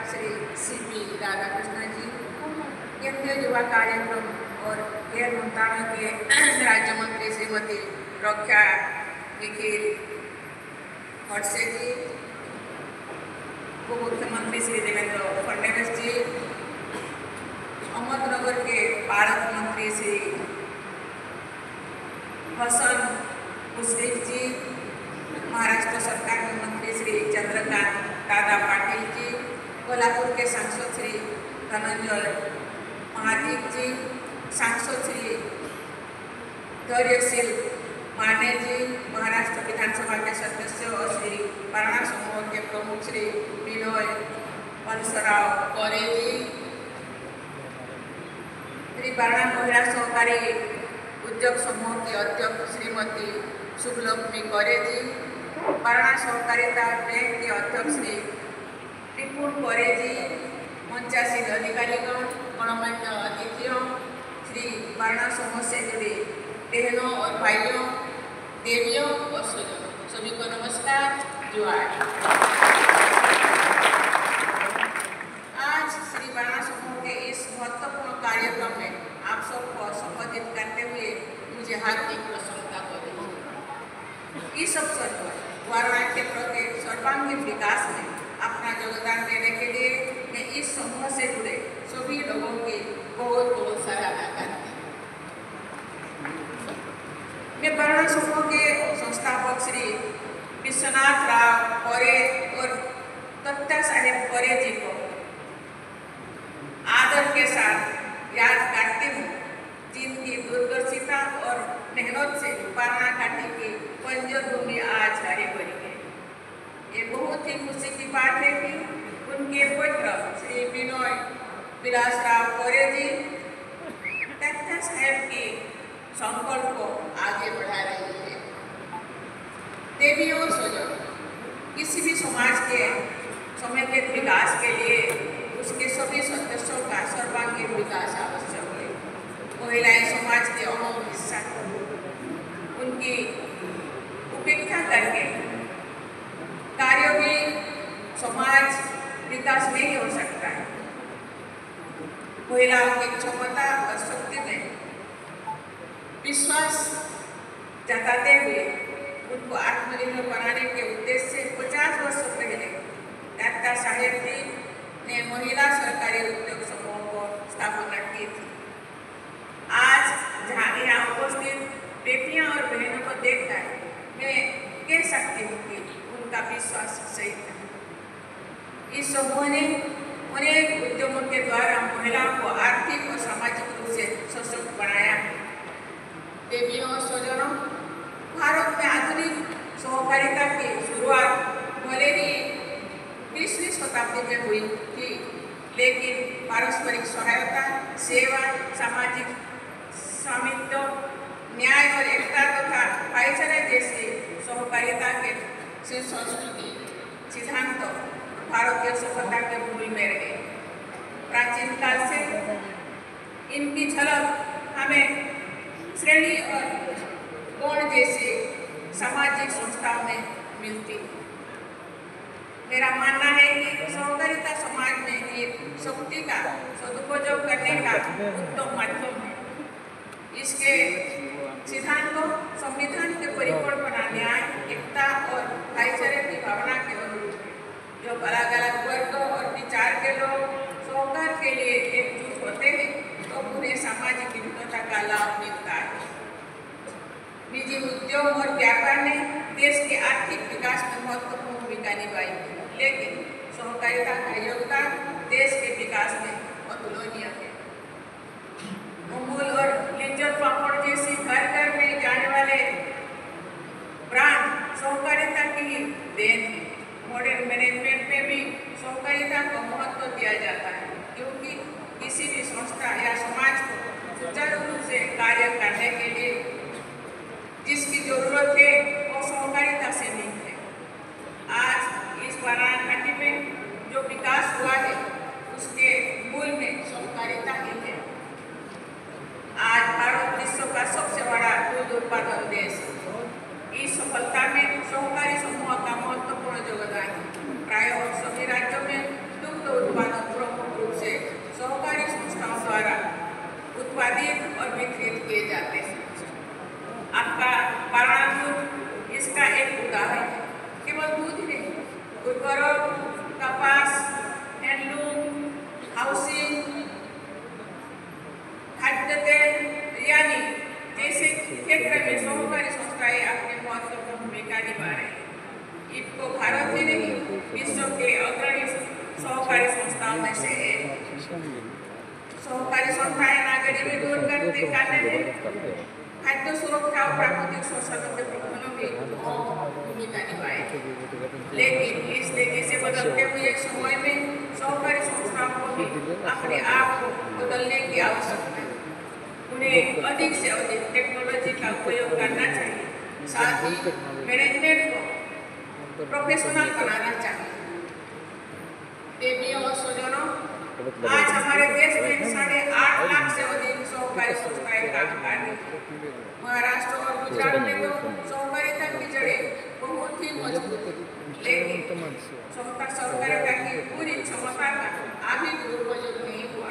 Shri CP. Radhakrishnan जी, केंद्रीय युवा कार्यक्रम और गैर मंत्रालय के राज्य मंत्री श्रीमती प्रख्या निखिल खड़से जी, उप मुख्यमंत्री श्री देवेंद्र फडणवीस जी, अहमदनगर के पालक मंत्री श्री हसन मुश्रीफ जी, महाराष्ट्र सरकार के मंत्री श्री चंद्रकांत दादा पाटिल जी, कोल्हापुर के सांसद श्री धनंजय महादिक जी, सांसद श्री धैर्यशील माने जी, महाराष्ट्र विधानसभा के सदस्य और श्री वाराणसी समूह के प्रमुख श्री विनोय पंसराव करे जी, श्री वाराणसी महिला सहकारी उद्योग समूह की अध्यक्ष श्रीमती शुभलक्ष्मी करे जी, वाराणसी सहकारिता बैंक के अध्यक्ष श्री विपुल करे जी, मंचासीन अधिकारीगण, गणमान्य अतिथियों, श्री वाराणसी समूह से जुड़े बहनों और भाइयों, देवियों और स्वजनों, सभी को नमस्कार, जोहार। आज श्री वाराणसी समूह के इस महत्वपूर्ण कार्यक्रम में आप सबको संबोधित करते हुए मुझे हार्दिक प्रसन्नता हो रही है। इस अवसर पर वाराणसी क्षेत्र के सर्वांगीण विकास में अपना योगदान देने के लिए मैं इस समूह से जुड़े सभी लोगों की बहुत बहुत सराहना करती हूँ। मैं वाराणसी समूह के संस्थापक श्री विश्वनाथ राव करे और दत्ता साहेब करे जी को आदर के साथ याद करती हूँ, जिनकी दूरदर्शिता और मेहनत से वाराणसी की बंजर भूमि आज हरी भरी है। ये बहुत ही खुशी की बात है कि उनके पुत्र श्री विनोय विलास राव करे जी दत्ता साहेब की संकल्प को आगे बढ़ा रही है। देवियों और स्वजनों, किसी भी समाज के समेकित विकास के लिए उसके सभी सदस्यों का सर्वांगीण विकास आवश्यक है। महिलाएं समाज के अहम हिस्सा हैं। उनकी उपेक्षा करके कार्यों में समाज विकास नहीं हो सकता है। महिलाओं की क्षमता और शक्ति में विश्वास जताते हुए उनको आत्मनिर्भर बनाने के उद्देश्य से 50 वर्ष पहले दत्ता साहेब जी ने महिला सरकारी उद्योग समूह को स्थापना की थी। आज जहाँ यहाँ उपस्थित बेटियां और बहनों को देखकर मैं कह सकती हूँ कि उनका विश्वास सही था। इस समूह ने अनेक उद्यमों के द्वारा महिलाओं को आर्थिक और सामाजिक रूप से सशक्त बनाया। देवियों और स्वजनों, भारत में आधुनिक सहकारिता की शुरुआत भले ही 20वीं शताब्दी में हुई थी, लेकिन पारस्परिक सहायता, सेवा, सामाजिक स्वामित्व, न्याय और एकता तथा भाईचारे जैसी सहकारिता के संस्कृति सिद्धांतों भारतीय सभ्यता के मूल में रहे। प्राचीन काल से इनकी झलक हमें श्रेणी और गौण जैसी सामाजिक संस्थाओं में मिलती है। मेरा मानना है कि सहकारिता समाज में एक शक्ति का सदुपयोग करने का उत्तम माध्यम है। इसके सिद्धांतों संविधान के परिकल्पना न्याय, एकता और भाईचारे की भावना के अनुरूप है। जो अलग अलग वर्ग और विचार के लोग सहकार के लिए एकजुट होते हैं तो उन्हें सामाजिक विविधता का लाभ मिलता है। निजी उद्योग और व्यापार ने देश के आर्थिक विकास में महत्वपूर्ण भूमिका निभाई, लेकिन सहकारिता का योगदान देश के विकास में अतुलनीय है। अमूल और लिंजर पापड़ जैसी घर घर में जाने वाले ब्रांड सहकारिता की देन है। मॉडर्न मैनेजमेंट में भी सहकारिता को महत्व दिया जाता है, क्योंकि किसी भी संस्था या समाज को सुचारू रूप से कार्य करने के लिए जिसकी जरूरत है वो सहकारिता से नहीं है। आज इस वाराणसी में जो विकास हुआ है उसके मूल में सहकारिता ही है। आज भारत विश्व का सबसे बड़ा दूध उत्पादन देश है। इस सफलता में सहकारी समूह का महत्वपूर्ण योगदान है। प्राय सभी राज्यों में दुग्ध विश्व के अग्रणी सहकारी संस्थाओं में से एक। सहकारी संस्थाएं गरीबी दूर करने में खाद्य सुरक्षा और प्राकृतिक संसाधन के प्रबंधन में भूमिका निभाए। लेकिन इस तेजी से बदलते हुए समय में सहकारी संस्थाओं को भी अपने आप को बदलने की आवश्यकता है। उन्हें अधिक से अधिक टेक्नोलॉजी का उपयोग करना चाहिए, साथ ही मैनेजमेंट को प्रोफेशनल बनाना चाहिए। देवियों और स्वजनों, आज हमारे देश में 8.5 लाख से अधिक सहकारी संस्थाएं काम कर रही हैं। महाराष्ट्र और गुजरात में तो सहकारिता की जड़ें बहुत ही मजबूत है, लेकिन सहकारिता की पूरी क्षमता का अभी दुरुपयोग नहीं हुआ।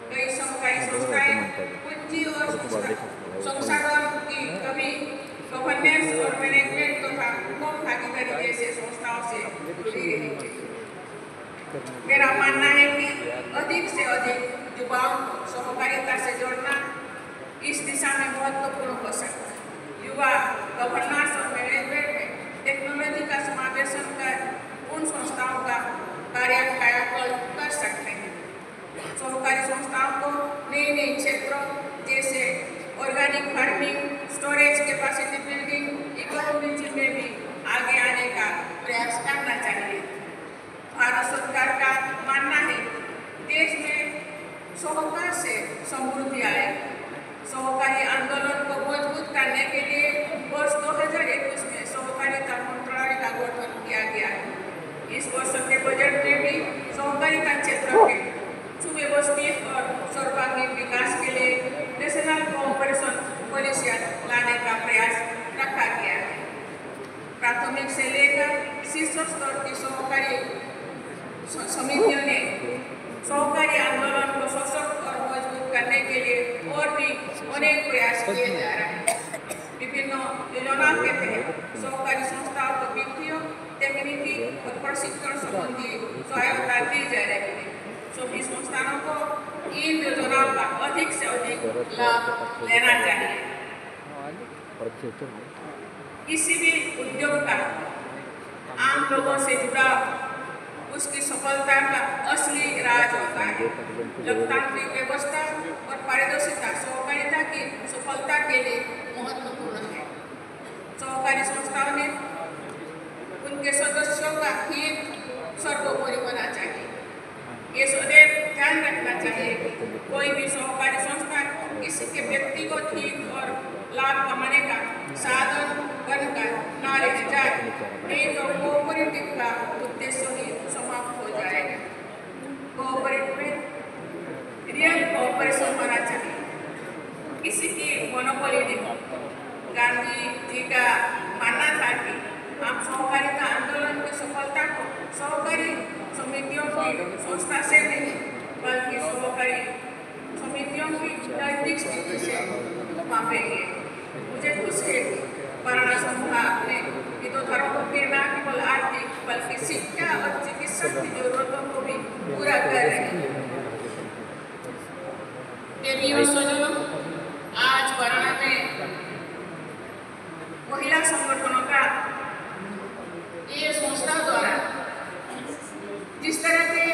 कई सहकारी संस्थाएं पूंजी और संसाधन की कमी, गवर्नेंस और मैनेजमेंट तथा कम भागीदारी जैसे संस्थाओं से जुड़ी रही है। मेरा मानना है कि अधिक से अधिक युवाओं को सहकारिता से जोड़ना इस दिशा में महत्वपूर्ण हो सकता है। युवा गवर्नेंस और मैनेजमेंट में टेक्नोलॉजी का समावेशन कर उन संस्थाओं का कायाकल्प कर सकते हैं। सहकारी संस्थाओं को नए नए क्षेत्रों जैसे organic farming, storage capacity building, ecotourism में भी आगे आने का प्रयास करना चाहिए। भारत सरकार का मानना है देश में सहकार से समृद्धि आए। सहकारी आंदोलन को मजबूत करने के लिए वर्ष 2021 में सहकारिता मंत्रालय का गठन किया गया है। इस वर्ष के बजट में भी सहकारिता क्षेत्र के सुव्यवस्थित और सर्वांगीण विकास के लिए नेशनल कोऑपरेशन पॉलिसी लाने का प्रयास रखा गया है। प्राथमिक से लेकर शीर्ष स्तर की सहकारी समितियों ने सहकारी आंदोलन को सशक्त और मजबूत करने के लिए और भी अनेक प्रयास किए जा रहे हैं। विभिन्न योजनाओं के तहत सहकारी संस्थाओं को वित्तीय, तकनीकी और प्रशिक्षण संबंधी सहायता दी जा रही है। सभी संस्थानों को इन योजनाओं का अधिक से अधिक लाभ लेना चाहिए। किसी भी उद्योग का आम लोगों से जुड़ा उसकी सफलता का असली राज होता है। लोकतांत्रिक व्यवस्था और पारदर्शिता सहकारिता की सफलता के लिए महत्वपूर्ण है। सहकारी संस्थाओं ने उनके सदस्यों का हित सर्वोपरि होना चाहिए। ये सदैव ध्यान रखना चाहिए कि कोई भी सहकारी संस्था किसी के व्यक्तिगत हित और लाभ कमाने का साधन बनकर न रह जाए, नहीं तो कोऑपरेटिव का उद्देश्य ही समाप्त हो जाएगा। कोऑपरेटिव में रियल कोऑपरेशन होना चाहिए, किसी की मोनोपोली नहीं। गांधी जी का मानना था कि हम सहकारिता आंदोलन की सफलता को सहकारी समितियों की संस्था से नहीं बल्कि सहकारी समितियों की नैतिक स्थिति से मापेंगे। मुझे खुशी है कि वाराणसी समूह अपने हितोधारकों के न केवल आर्थिक बल्कि शिक्षा और चिकित्सा की जरूरतों को भी पूरा कर रहे हैं। देवियों स्वजनों, आज वाराणसी में महिला संगठनों का ये संस्था द्वारा जिस तरह के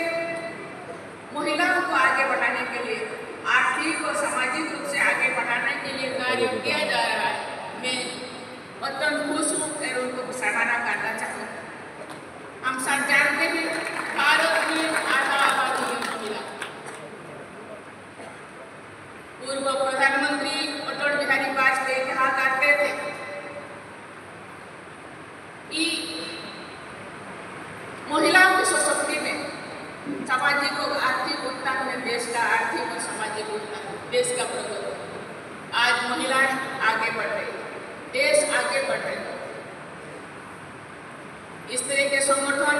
महिलाओं को आगे बढ़ाने के लिए, आर्थिक और सामाजिक रूप से आगे बढ़ाने के लिए कार्य किया जा रहा है, मैं अत्यंत खुश हूँ और उनको सराहना करना चाहूँ। हम सब जानते हैं भारत में आधा आबादी महिला। पूर्व प्रधानमंत्री अटल बिहारी वाजपेयी कहा करते थे कि महिलाओं की सशक्ति में सामाजिक और आर्थिक उत्थान में देश का आर्थिक और सामाजिक उत्थान, देश का प्रगति। आज महिलाएं आगे बढ़ रही, देश आगे बढ़ रहे। इस तरह के संगठन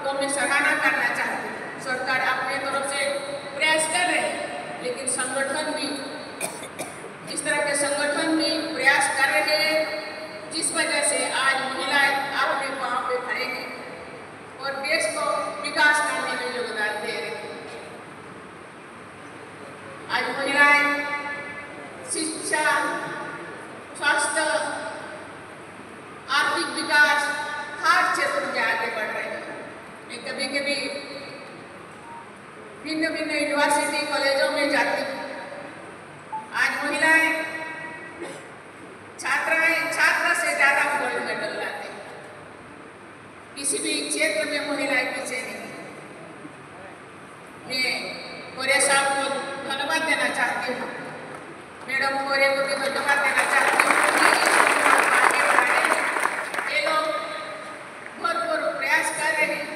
को मैं सराहना करना चाहती हूँ। सरकार अपने तरफ से प्रयास कर रहे हैं, लेकिन संगठन भी इस तरह के संगठन भी प्रयास कर रहे हैं, जिस वजह से आज महिलाएं अपने पांव पे खड़े हैं और देश को विकास करने में योगदान दे रहे हैं। आज महिलाएं शिक्षा, स्वास्थ्य, आर्थिक विकास हर क्षेत्र में आगे बढ़ रहे हैं। कभी कभी भिन्न भिन्न यूनिवर्सिटी कॉलेजों में जाती हूँ। आज महिलाएं छात्र से ज़्यादा गोल्ड मेडल लाते हैं। किसी भी क्षेत्र में महिलाएं पीछे नहीं। मैं कोरे साहब को धन्यवाद देना चाहती हूँ, मैडम कोरे को भी धन्यवाद देना चाहती हूँ। ये लोग भरपूर प्रयास कर रहे हैं।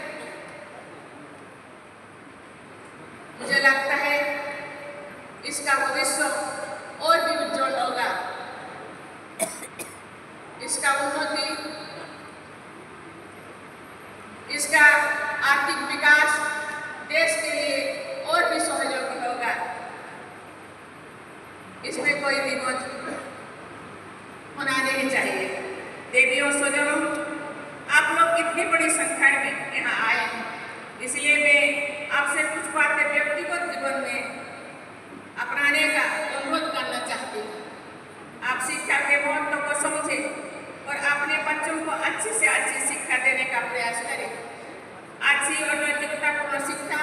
मुझे लगता है इसका भविष्य और भी उज्जवल होगा। इसका उन्नति, इसका आर्थिक विकास देश के लिए और भी सहयोगी होगा। इसमें कोई दिक्कत होना नहीं चाहिए। देवियों सजनों, आप लोग इतनी बड़ी संख्या में यहाँ आए हैं, इसलिए मैं आपसे कुछ बातें व्यक्तिगत जीवन में अपनाने का अनुरोध करना चाहती हूँ। आप शिक्षा के महत्व को समझें और अपने बच्चों को अच्छी से अच्छी शिक्षा देने का प्रयास करें। अच्छी और नैतिकतापूर्ण शिक्षा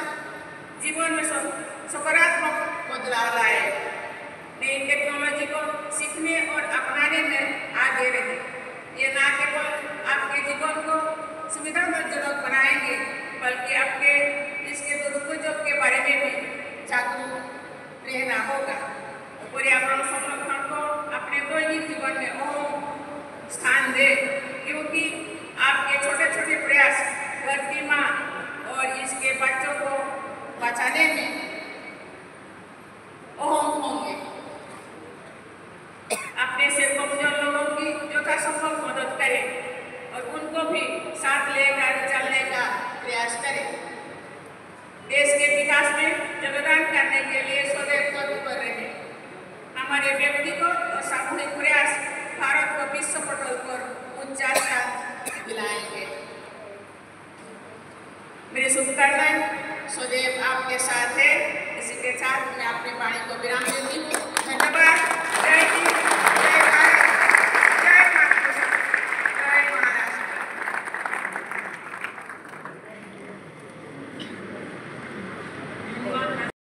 जीवन में सकारात्मक बदलाव लाए, नई टेक्नोलॉजी को सीखने और अपनाने में आगे रहे। ये न केवल आपके जीवन को सुविधाजनक बनाएंगे, बल्कि आपके इसके दुरुपयोग के बारे में भी जागरूक रहना होगा। पर्यावरण संरक्षण को अपने दैनिक जीवन में अहम स्थान दे, क्योंकि आपके छोटे छोटे प्रयास धरती माँ और इसके बच्चों को बचाने में अहम होंगे। अपने से कमजोर लोगों की यथासंभव मदद करें और उनको भी साथ लेकर चलने का प्रयास करें। देश के विकास में योगदान करने के लिए सदैव तत्पर रहे। हमारे व्यक्तिगत और सामूहिक प्रयास भारत को विश्व पटल पर ऊंचा स्थान दिलाएंगे। मेरी शुभकामनाएं सदैव आपके साथ है। इसी के साथ मैं अपनी वाणी को विराम देती हूँ। धन्यवाद।